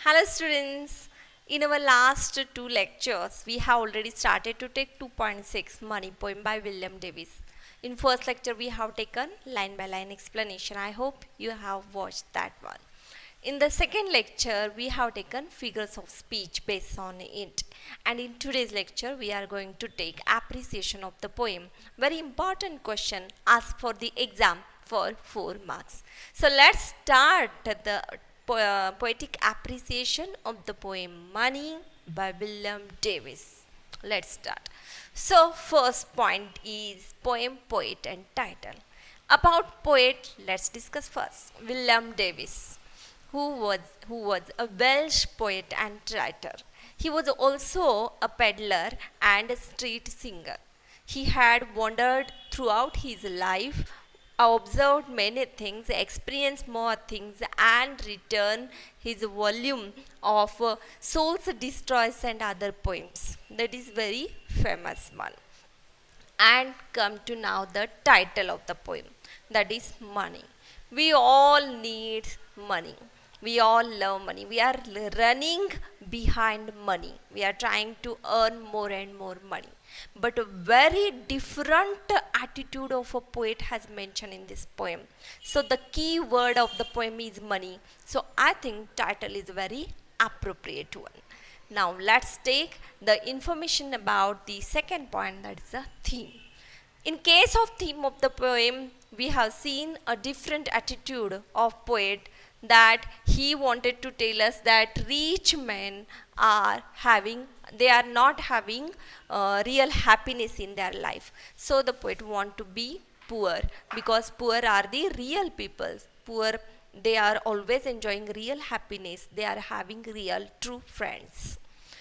Hello students. In our last two lectures, we have already started to take 2.6 Money poem by William Davis. In first lecture, we have taken line by line explanation. I hope you have watched that one. In the second lecture, we have taken figures of speech based on it. And in today's lecture, we are going to take appreciation of the poem. Very important question asked for the exam for 4 marks. So let's start the poetic appreciation of the poem Money by William Davis. Let's start. So first point is poem, poet and title. About poet, let's discuss first. William Davis, who was a Welsh poet and writer. He was also a peddler and a street singer. He had wandered throughout his life, observed many things, experienced more things, and written his volume of Souls Destroys and other poems. That is very famous one. And come to now the title of the poem, that is Money. We all need money. We all love money. We are running behind money. We are trying to earn more and more money. But a very different attitude of a poet has mentioned in this poem. So the key word of the poem is money. So I think title is very appropriate one. Now let's take the information about the second point, that is the theme. In case of theme of the poem, we have seen a different attitude of poet, that he wanted to tell us that rich men are not having real happiness in their life. So the poet want to be poor, because poor are the real people. Poor, they are always enjoying real happiness. They are having real true friends.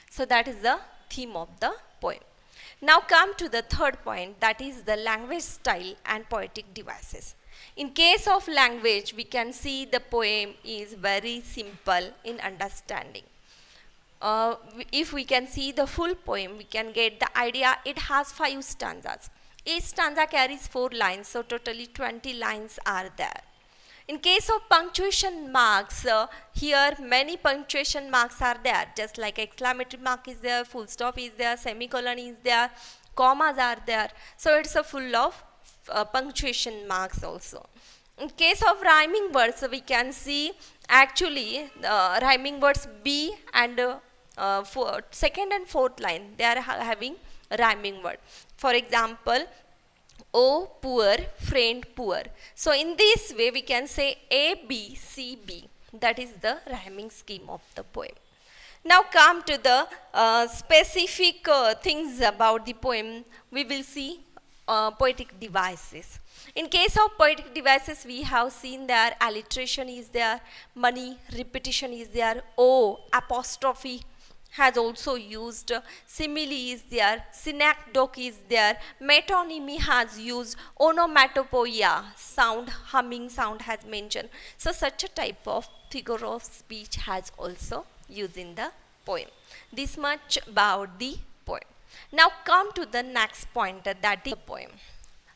So that is the theme of the poem. Now come to the third point, that is the language style and poetic devices. In case of language, we can see the poem is very simple in understanding. If we can see the full poem, we can get the idea. It has 5 stanzas. Each stanza carries 4 lines, so totally 20 lines are there. In case of punctuation marks, here many punctuation marks are there, just like exclamatory mark is there, full stop is there, semicolon is there, commas are there. So it's a full of punctuation marks also. In case of rhyming words, we can see actually rhyming words B and second and fourth line, they are having rhyming word. For example, Oh poor friend poor. So in this way we can say A B C B. That is the rhyming scheme of the poem. Now come to the specific things about the poem. We will see poetic devices. In case of poetic devices, we have seen there alliteration is there, money, repetition is there, O, apostrophe has also used, simile is there, synecdoche is there, metonymy has used, onomatopoeia, sound, humming sound has mentioned. So such a type of figure of speech has also used in the poem. This much about the poem. Now come to the next point, that is the poem.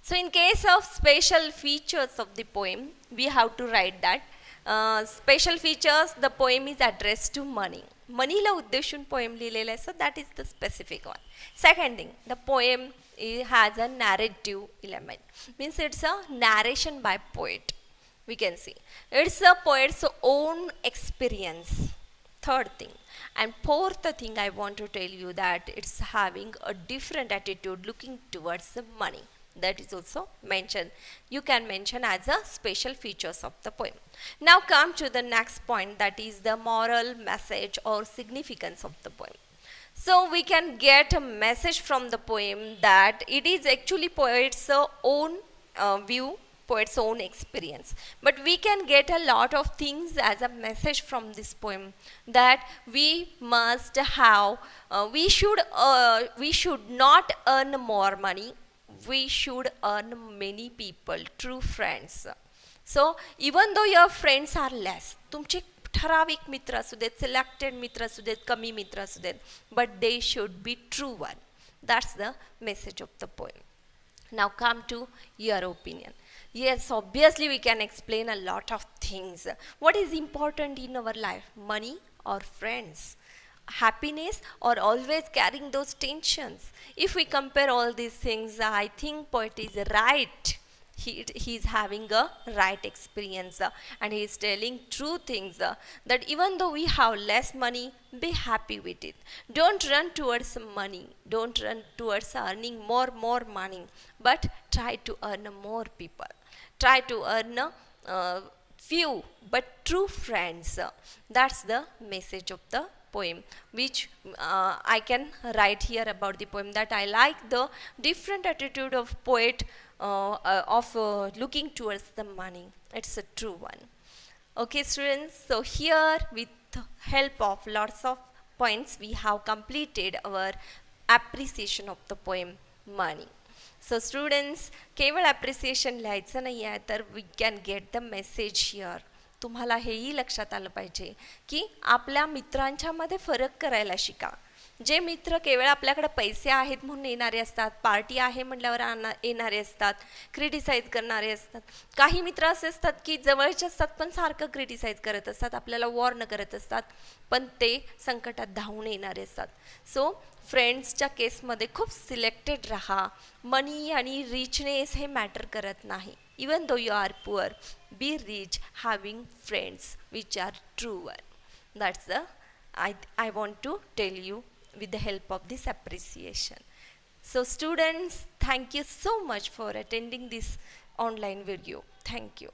So in case of special features of the poem, we have to write that special features, the poem is addressed to money. Moneyला उद्देशून poem लिहिलेलं आहे, so that is the specific one. Second thing, the poem has a narrative element, means it's a narration by poet. We can see it's a poet's own experience. Third thing, and fourth thing I want to tell you, that it's having a different attitude looking towards the money. That is also mentioned. You can mention as a special features of the poem. Now come to the next point, that is the moral message or significance of the poem. So we can get a message from the poem, that it is actually poet's own view, poet's own experience. But we can get a lot of things as a message from this poem, that we must have, we should not earn more money. We should earn many people, true friends. So even though your friends are less, तुमचे ठराविक मित्र असू देत, selected मित्र असू देत, कमी मित्र असू देत, but they should be true one. That's the message of the poem. Now come to your opinion. Yes, obviously we can explain a lot of things. What is important in our life? Money or friends? Happiness or always carrying those tensions? If we compare all these things, I think poet is right. He's having a right experience, and he's telling true things, that even though we have less money, be happy with it. Don't run towards money, don't run towards earning more money, but try to earn more people, try to earn few but true friends. That's the message of the poem, which I can write here about the poem, that I like the different attitude of poet of looking towards the money. It's a true one. Okay, students, so here with help of lots of points, we have completed our appreciation of the poem Money. So students, केवळ appreciation लिहायचं नाही आहे, तर we can get the message here. तुम्हाला हेही लक्षात आलं पाहिजे की आपल्या मित्रांच्यामध्ये फरक करायला शिका. जे मित्र केवळ आपल्याकडे पैसे आहेत म्हणून येणारे असतात, पार्टी आहे म्हटल्यावर येणारे असतात, क्रिटिसाइज करणारे असतात. काही मित्र असे असतात की जवळचे असतात पण सारखं क्रिटिसाइज करत असतात, आपल्याला वॉर्न करत असतात, पण ते संकटात धावून येणारे असतात. सो फ्रेंड्सच्या केसमध्ये खूप सिलेक्टेड राहा. मनी आणि रिचनेस हे मॅटर करत नाही. Even though you are poor, be rich having friends which are true one. That's the I want to tell you with the help of this appreciation. So students, thank you so much for attending this online video. Thank you.